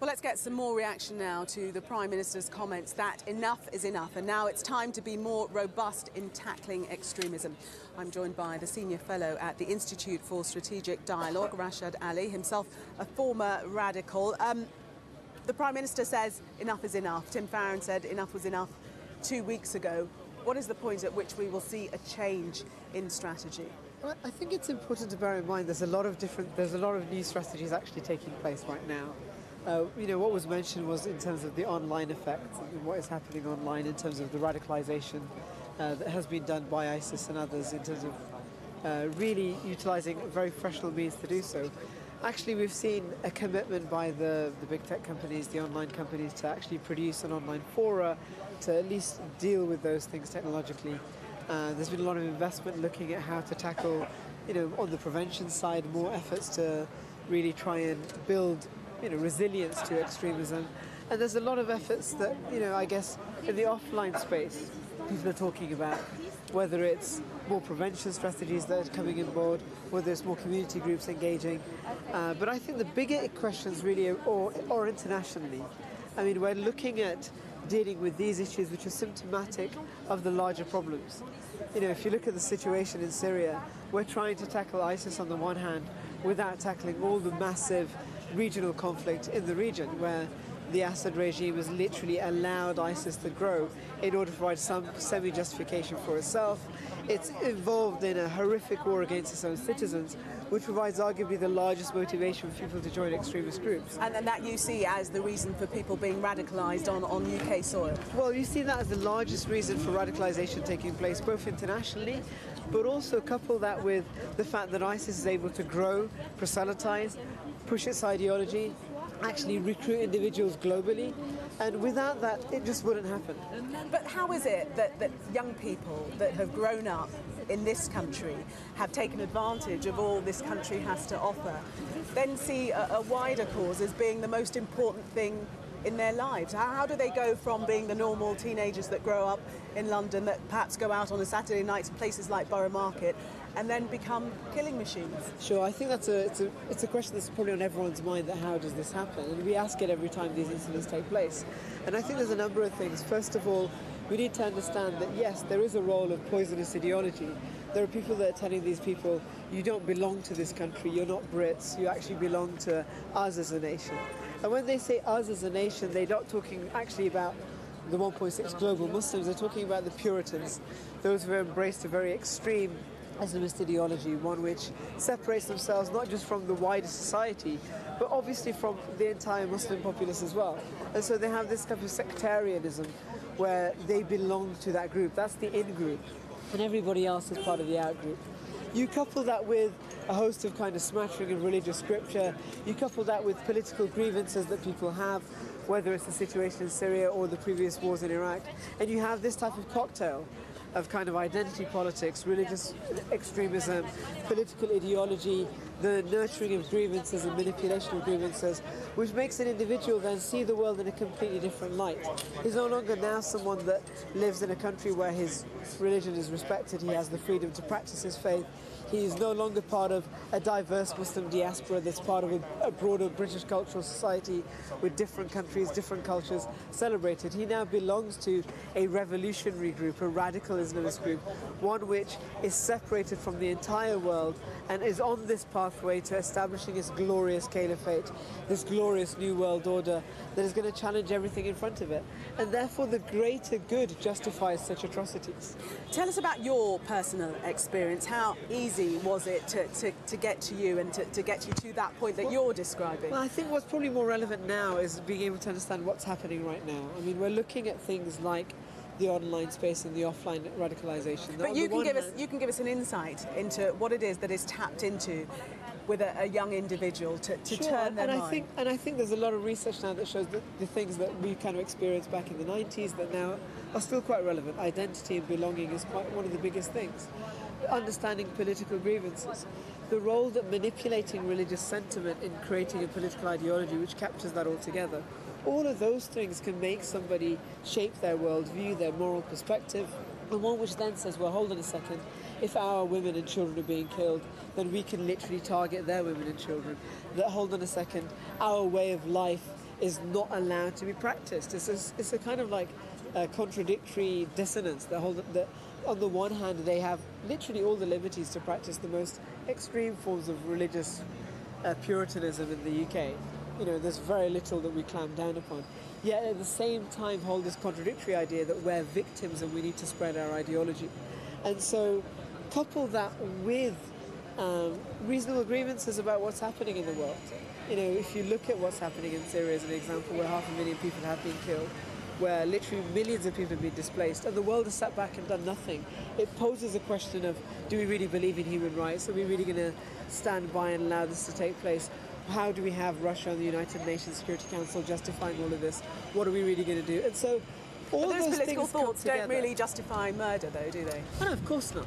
Well, let's get some more reaction now to the Prime Minister's comments that enough is enough and now it's time to be more robust in tackling extremism. I'm joined by the Senior Fellow at the Institute for Strategic Dialogue, Rashad Ali, himself a former radical. The Prime Minister says enough is enough. Tim Farron said enough was enough 2 weeks ago. What is the point at which we will see a change in strategy? Well, I think it's important to bear in mind there's a lot of new strategies actually taking place right now. What was mentioned was in terms of the online effect and what is happening online in terms of the radicalisation that has been done by ISIS and others in terms of really utilising very professional means to do so. Actually, we've seen a commitment by the big tech companies, the online companies, to actually produce an online fora to at least deal with those things technologically. There's been a lot of investment looking at how to tackle, on the prevention side, more efforts to really try and build resilience to extremism. And there's a lot of efforts that, I guess, in the offline space, people are talking about, whether it's more prevention strategies that are coming on board, whether it's more community groups engaging. But I think the bigger questions really are internationally. I mean, we're looking at dealing with these issues which are symptomatic of the larger problems. If you look at the situation in Syria, we're trying to tackle ISIS on the one hand without tackling all the massive regional conflict in the region where the Assad regime has literally allowed ISIS to grow in order to provide some semi-justification for itself. It's involved in a horrific war against its own citizens, which provides arguably the largest motivation for people to join extremist groups. And that you see as the reason for people being radicalised on UK soil? Well, you see that as the largest reason for radicalisation taking place, both internationally, but also couple that with the fact that ISIS is able to grow, proselytise, push its ideology, actually recruit individuals globally, and without that it just wouldn't happen. But how is it that young people that have grown up in this country, have taken advantage of all this country has to offer, then see a wider cause as being the most important thing in their lives? How do they go from being the normal teenagers that grow up in London, that perhaps go out on a Saturday night to places like Borough Market, and then become killing machines? Sure, I think it's a question that's probably on everyone's mind, that how does this happen? And we ask it every time these incidents take place. And I think there's a number of things. First of all, we need to understand that yes, there is a role of poisonous ideology. There are people that are telling these people, you don't belong to this country, you're not Brits, you actually belong to us as a nation. And when they say us as a nation, they're not talking actually about the 1.6 global Muslims, they're talking about the Puritans, those who have embraced a very extreme Islamist ideology, one which separates themselves not just from the wider society, but obviously from the entire Muslim populace as well. And so they have this type of sectarianism where they belong to that group. That's the in-group, and everybody else is part of the out-group. You couple that with a host of kind of smattering of religious scripture, you couple that with political grievances that people have, whether it's the situation in Syria or the previous wars in Iraq, and you have this type of cocktail of kind of identity politics, religious extremism, political ideology, the nurturing of grievances and manipulation of grievances, which makes an individual then see the world in a completely different light. He's no longer now someone that lives in a country where his religion is respected, he has the freedom to practice his faith. He is no longer part of a diverse Muslim diaspora that's part of a broader British cultural society with different countries, different cultures celebrated. He now belongs to a revolutionary group, a radical Islamist group, one which is separated from the entire world and is on this pathway to establishing its glorious caliphate, this glorious new world order that is going to challenge everything in front of it. And therefore the greater good justifies such atrocities. Tell us about your personal experience. How easy was it to get to you and to get you to that point that you're describing? Well, I think what's probably more relevant now is being able to understand what's happening right now. I mean, we're looking at things like the online space and the offline radicalisation. But you can give us an insight into what it is that is tapped into with a young individual to turn their mind. I think there's a lot of research now that shows that the things that we kind of experienced back in the 90s that now are still quite relevant. Identity and belonging is quite one of the biggest things. Understanding political grievances, the role that manipulating religious sentiment in creating a political ideology which captures that all together. All of those things can make somebody shape their worldview, their moral perspective, and one which then says, well, hold on a second, if our women and children are being killed, then we can literally target their women and children. That, hold on a second, our way of life is not allowed to be practiced. It's a kind of like a contradictory dissonance. That on the one hand they have literally all the liberties to practice the most extreme forms of religious Puritanism in the UK. You know, there's very little that we clamp down upon. Yet at the same time hold this contradictory idea that we're victims and we need to spread our ideology. And so couple that with reasonable grievances about what's happening in the world. You know, if you look at what's happening in Syria as an example, where 500,000 people have been killed, where literally millions of people have been displaced, and the world has sat back and done nothing, it poses a question of, do we really believe in human rights? Are we really going to stand by and allow this to take place? How do we have Russia and the United Nations Security Council justifying all of this? What are we really going to do? And so all but those those political things thoughts come don't together. really justify murder, though, do they? No, of course not.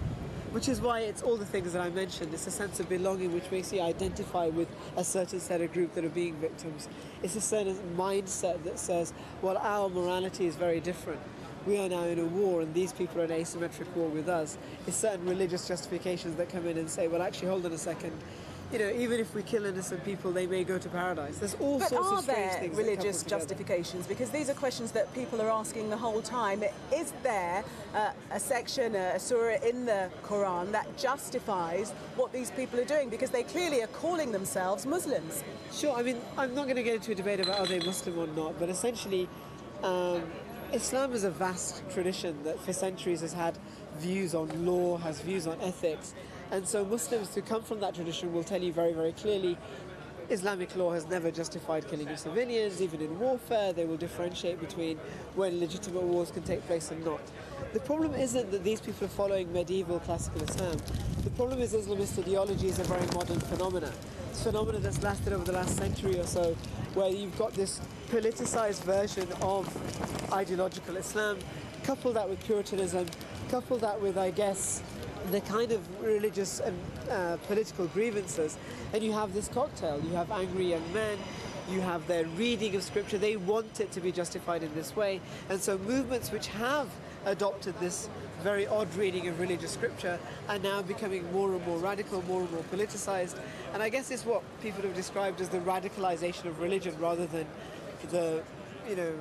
Which is why it's all the things that I mentioned. It's a sense of belonging which makes you identify with a certain set of group that are being victims. It's a certain mindset that says, well, our morality is very different. We are now in a war and these people are in an asymmetric war with us. It's certain religious justifications that come in and say, well, actually, hold on a second. You know, even if we kill innocent people, they may go to paradise. There's all sorts of strange things. But are there religious that couple justifications? Because these are questions that people are asking the whole time. Is there a section, a surah in the Quran that justifies what these people are doing? Because they clearly are calling themselves Muslims. Sure, I mean, I'm not going to get into a debate about are they Muslim or not, but essentially, Islam is a vast tradition that for centuries has had views on law, has views on ethics. And so Muslims who come from that tradition will tell you very, very clearly Islamic law has never justified killing of civilians, even in warfare. They will differentiate between when legitimate wars can take place and not. The problem isn't that these people are following medieval classical Islam. The problem is Islamist ideology is a very modern phenomenon. It's a phenomenon that's lasted over the last century or so, where you've got this politicized version of ideological Islam, couple that with Puritanism, couple that with, I guess, the kind of religious and political grievances, and you have this cocktail. You have angry young men, you have their reading of scripture. They want it to be justified in this way, and so movements which have adopted this very odd reading of religious scripture are now becoming more and more radical, more and more politicized, and I guess it's what people have described as the radicalization of religion rather than the, you know,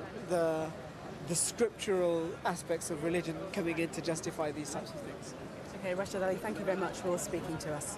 the scriptural aspects of religion coming in to justify these types of things. Okay, Rashad Ali, thank you very much for speaking to us.